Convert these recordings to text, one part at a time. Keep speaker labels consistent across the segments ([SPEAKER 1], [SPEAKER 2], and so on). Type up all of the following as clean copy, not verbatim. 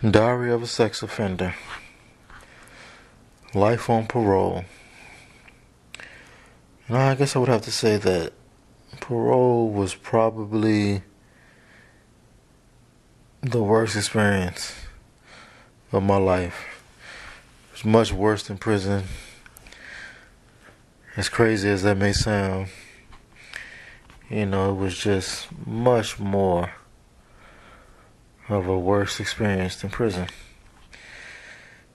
[SPEAKER 1] Diary of a Sex Offender. Life on parole. I guess I would have to say that parole was probably the worst experience of my life. It was much worse than prison. As crazy as that may sound, it was just much more of a worse experience than prison.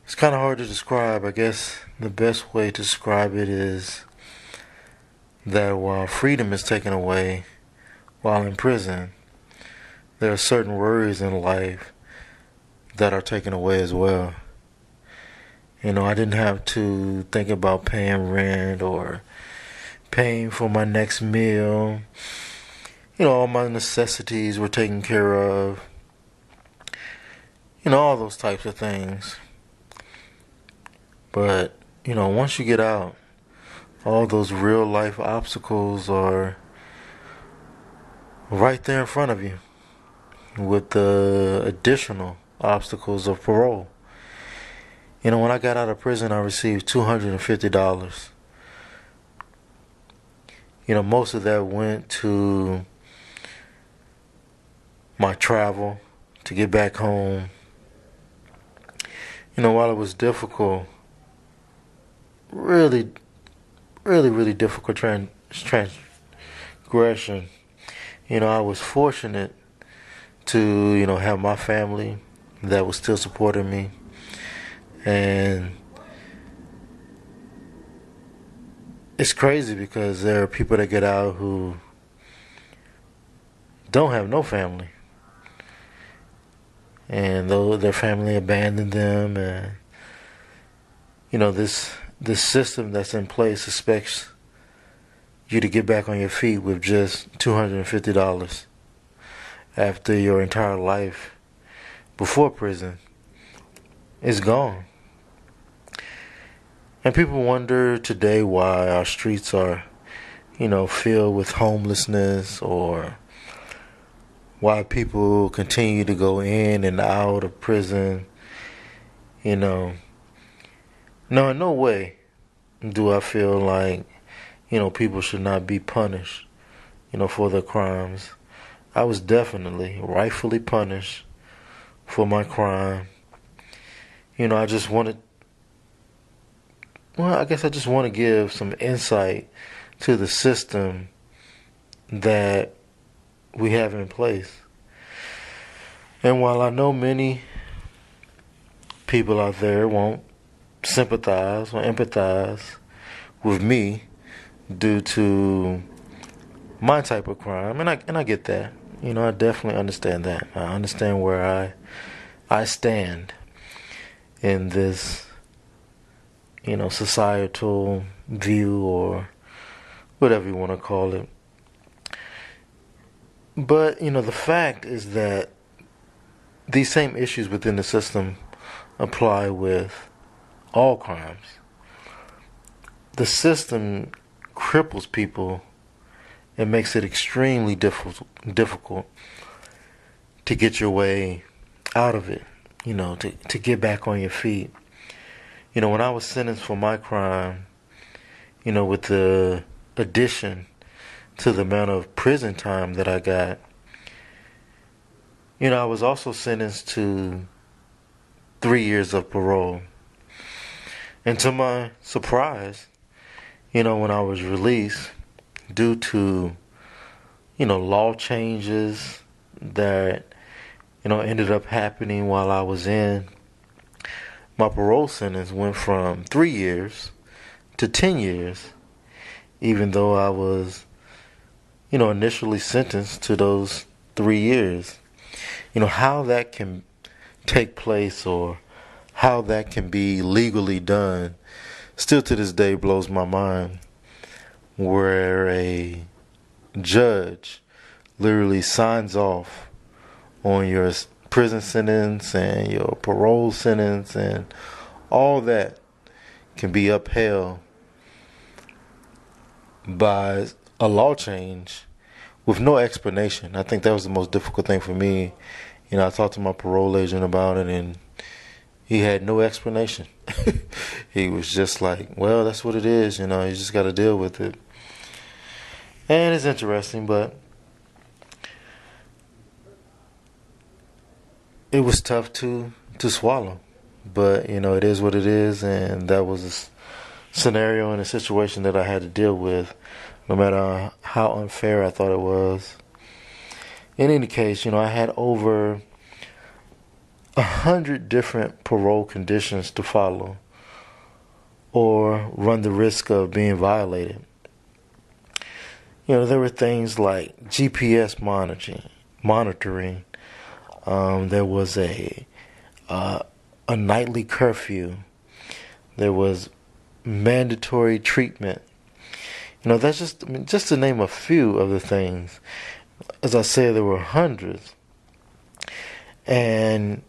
[SPEAKER 1] It's kind of hard to describe. I guess the best way to describe it is that while freedom is taken away while in prison, there are certain worries in life that are taken away as well. I didn't have to think about paying rent or paying for my next meal. All my necessities were taken care of. All those types of things. But, once you get out, all those real life obstacles are right there in front of you with the additional obstacles of parole. When I got out of prison, I received $250. Most of that went to my travel to get back home. While it was difficult, really difficult transgression, I was fortunate to, have my family that was still supporting me. And it's crazy because there are people that get out who don't have no family. And though their family abandoned them, and this system that's in place expects you to get back on your feet with just $250 after your entire life before prison is gone. And people wonder today why our streets are, filled with homelessness, or why people continue to go in and out of prison. No, in no way do I feel like, people should not be punished, for their crimes. I was definitely rightfully punished for my crime. I just wanted, I guess I just want to give some insight to the system that we have in place. And while I know many people out there won't sympathize or empathize with me due to my type of crime, and I get that. I definitely understand that. I understand where I stand in this, societal view, or whatever you want to call it. But, the fact is that these same issues within the system apply with all crimes. The system cripples people and makes it extremely difficult to get your way out of it, to get back on your feet. When I was sentenced for my crime, with the addition to the amount of prison time that I got, I was also sentenced to 3 years of parole. And to my surprise, when I was released, due to, law changes that, ended up happening while I was in, my parole sentence went from 3 years to 10 years, even though I was, initially sentenced to those 3 years. How that can take place, or how that can be legally done, still to this day blows my mind. Where a judge literally signs off on your prison sentence and your parole sentence, and all that can be upheld by a law change with no explanation. I think that was the most difficult thing for me, I talked to my parole agent about it, and he had no explanation. He was just like, well, that's what it is, you just got to deal with it. And it's interesting, but it was tough to swallow. But, it is what it is, and that was a scenario and a situation that I had to deal with, no matter how unfair I thought it was. In any case, I had over 100 different parole conditions to follow or run the risk of being violated. There were things like GPS monitoring. There was a nightly curfew. There was mandatory treatment. That's just to name a few of the things. As I said, there were hundreds. And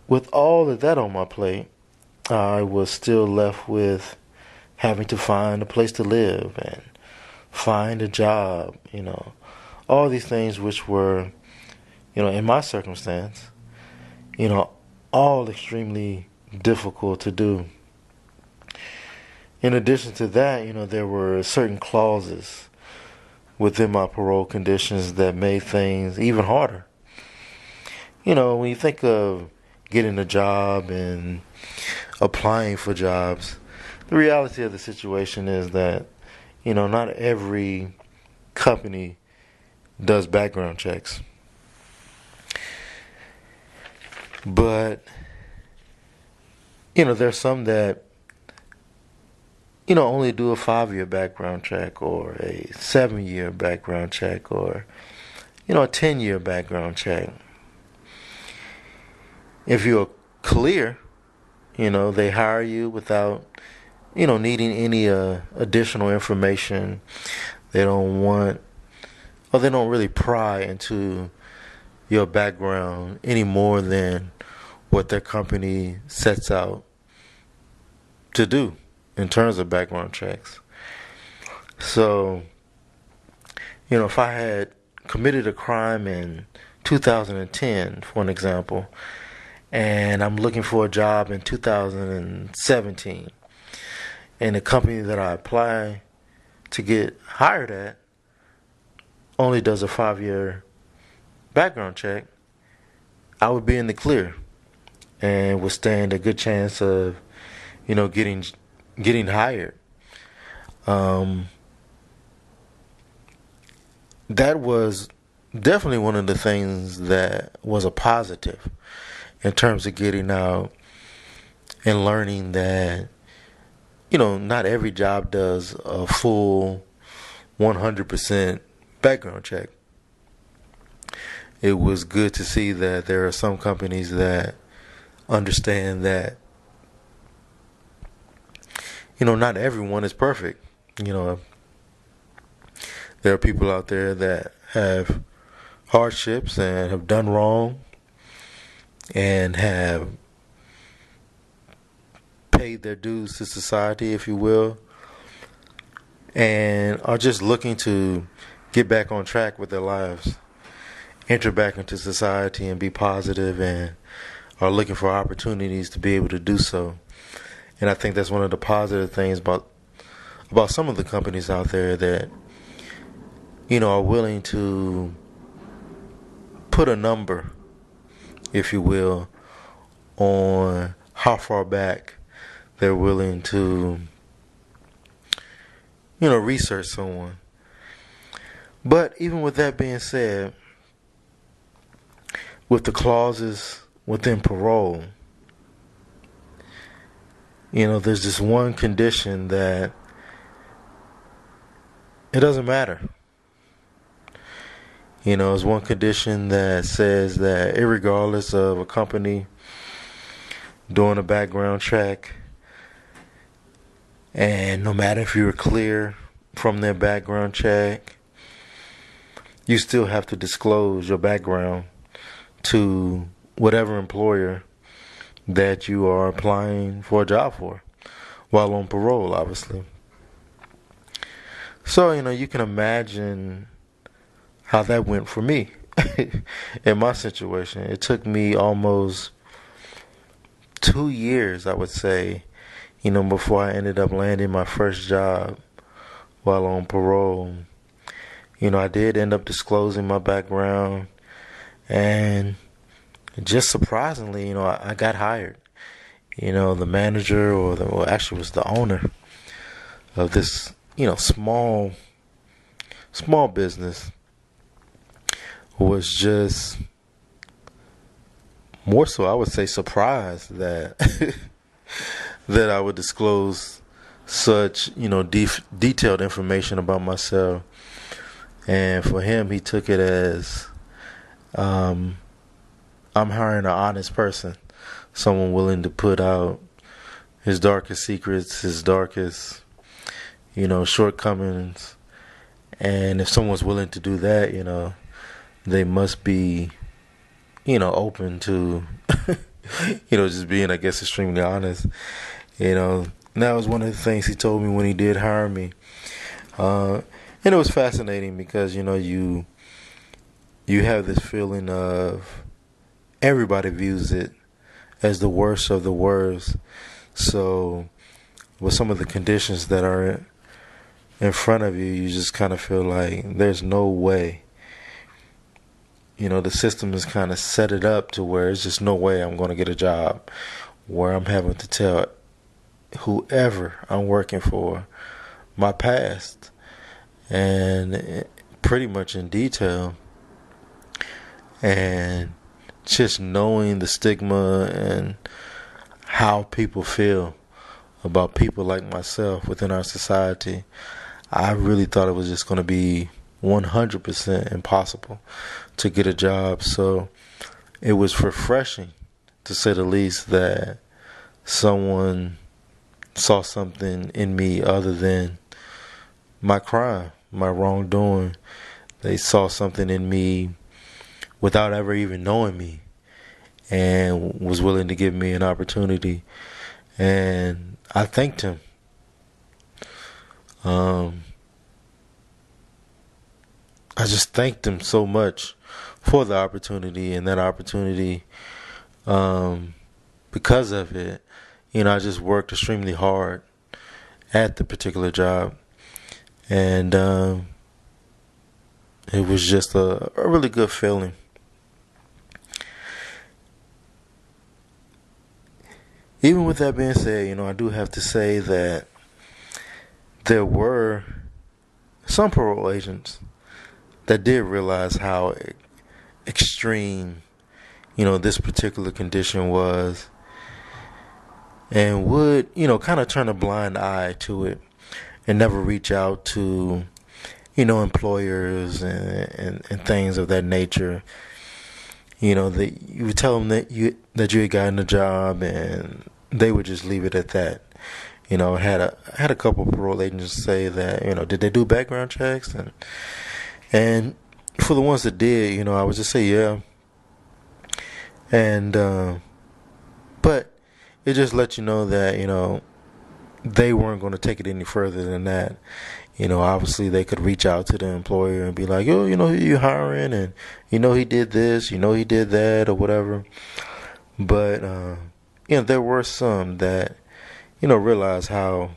[SPEAKER 1] with all of that on my plate, I was still left with having to find a place to live and find a job, all these things which were, in my circumstance, all extremely difficult to do. In addition to that, there were certain clauses within my parole conditions that made things even harder. When you think of getting a job and applying for jobs, the reality of the situation is that, not every company does background checks. But, there's some that, only do a 5-year background check or a 7-year background check or, a 10-year background check. If you're clear, they hire you without, needing any additional information. They don't really pry into your background any more than what their company sets out to do in terms of background checks. So, if I had committed a crime in 2010, for an example, and I'm looking for a job in 2017, and the company that I apply to get hired at only does a 5-year background check, I would be in the clear and would stand a good chance of, getting hired. That was definitely one of the things that was a positive in terms of getting out and learning that, not every job does a full 100% background check. It was good to see that there are some companies that understand that, not everyone is perfect. There are people out there that have hardships and have done wrong and have paid their dues to society, if you will, and are just looking to get back on track with their lives, enter back into society and be positive, and are looking for opportunities to be able to do so. And I think that's one of the positive things about some of the companies out there that, are willing to put a number, if you will, on how far back they're willing to, research someone. But even with that being said, with the clauses within parole, there's this one condition that it doesn't matter. It's one condition that says that irregardless of a company doing a background check, and no matter if you're clear from their background check, you still have to disclose your background to whatever employer that you are applying for a job for, while on parole, obviously. So, you can imagine how that went for me in my situation, it took me almost 2 years, I would say, before I ended up landing my first job while on parole. I did end up disclosing my background, and just surprisingly, I got hired. The manager, well, actually was the owner of this, small business, was just more so, I would say, surprised that that I would disclose such, detailed information about myself. And for him, he took it as, I'm hiring an honest person, someone willing to put out his darkest secrets, his darkest, shortcomings. And if someone's willing to do that, they must be, open to, just being, I guess, extremely honest. That was one of the things he told me when he did hire me. And it was fascinating because, you have this feeling of everybody views it as the worst of the worst. So with some of the conditions that are in front of you, you just kind of feel like there's no way. The system has kind of set it up to where it's just no way I'm going to get a job where I'm having to tell whoever I'm working for my past, and pretty much in detail. And just knowing the stigma and how people feel about people like myself within our society, I really thought it was just going to be 100% impossible to get a job. So it was refreshing, to say the least, that someone saw something in me other than my crime, my wrongdoing. They saw something in me without ever even knowing me, and was willing to give me an opportunity. And I thanked him. I just thanked him so much for the opportunity, and that opportunity, because of it, I just worked extremely hard at the particular job. And it was just a really good feeling. Even with that being said, I do have to say that there were some parole agents that did realize how extreme, this particular condition was, and would, kind of turn a blind eye to it and never reach out to, employers and things of that nature. That you would tell them that you had gotten a job, and they would just leave it at that. I had a couple of parole agents say that, did they do background checks? And for the ones that did, I would just say yeah. And but it just let you know that, they weren't going to take it any further than that. Obviously they could reach out to the employer and be like, oh, who you hiring, and he did this, he did that, or whatever. But there were some that realized how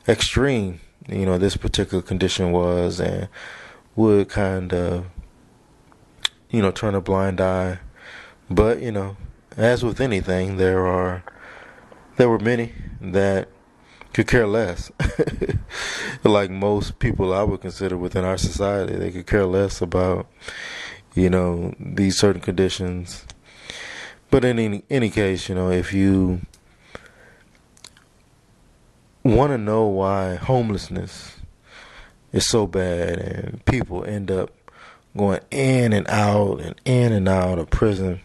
[SPEAKER 1] extreme this particular condition was, and would kind of turn a blind eye. But as with anything, there were many that could care less. Like most people I would consider within our society, they could care less about these certain conditions. But in any case, if you want to know why homelessness is so bad and people end up going in and out of prison,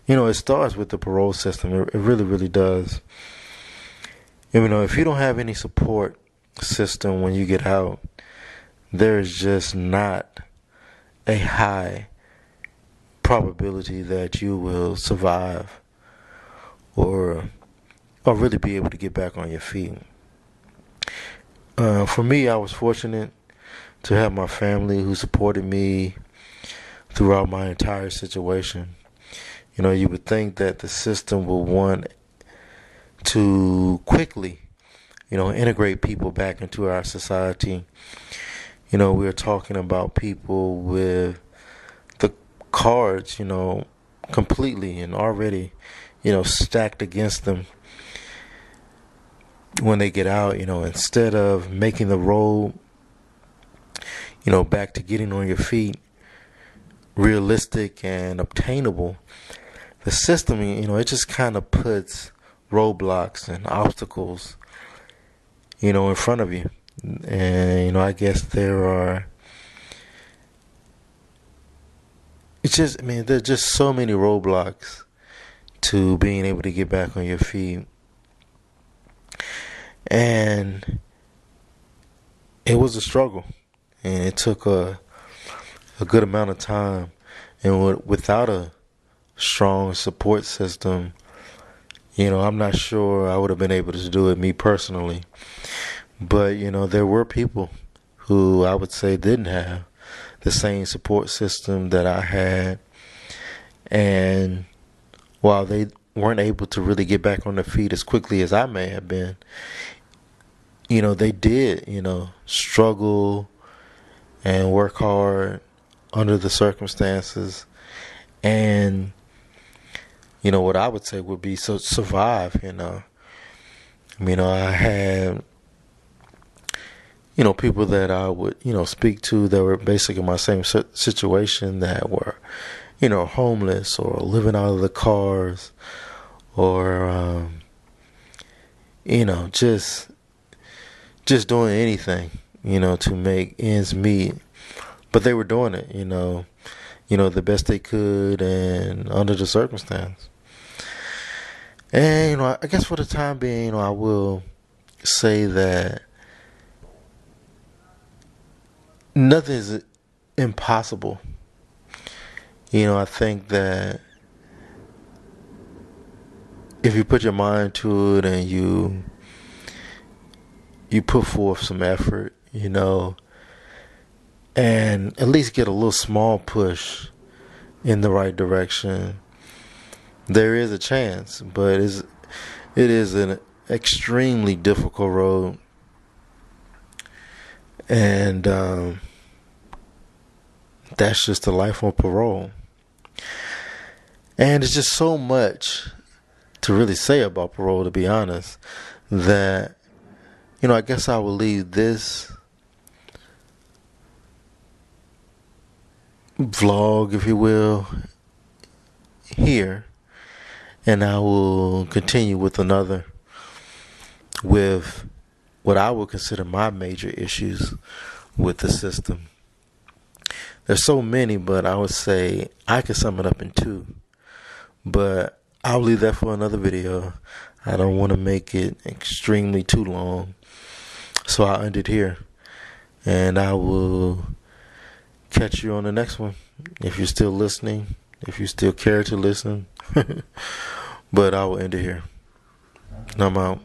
[SPEAKER 1] it starts with the parole system. It really, really does. If you don't have any support system when you get out, there's just not a high probability that you will survive or really be able to get back on your feet. For me, I was fortunate to have my family who supported me throughout my entire situation. You would think that the system would want to quickly, integrate people back into our society. We're talking about people with the cards, completely and already, stacked against them when they get out, instead of making the road, back to getting on your feet realistic and obtainable. The system, it just kind of puts roadblocks and obstacles, in front of you. And, I guess there's just so many roadblocks to being able to get back on your feet. And it was a struggle. And it took a good amount of time. And without a strong support system, I'm not sure I would have been able to do it, me personally. But, there were people who I would say didn't have the same support system that I had. And while they weren't able to really get back on their feet as quickly as I may have been, they did, struggle and work hard under the circumstances. And, what I would say would be survive, I had, people that I would, speak to that were basically in my same situation, that were, homeless or living out of the cars, or, just doing anything, to make ends meet. But they were doing it, the best they could and under the circumstance. And, I guess for the time being, I will say that nothing is impossible. I think that if you put your mind to it and you put forth some effort, and at least get a little small push in the right direction, there is a chance. But it is an extremely difficult road. And that's just the life on parole. And it's just so much to really say about parole, to be honest, that, I guess I will leave this vlog, if you will, here. And I will continue with another, with what I would consider my major issues with the system. There's so many, but I would say I could sum it up in two. But I'll leave that for another video. I don't want to make it extremely too long. So I'll end it here. And I will catch you on the next one. If you're still listening, if you still care to listen. But I will end it here. I'm out.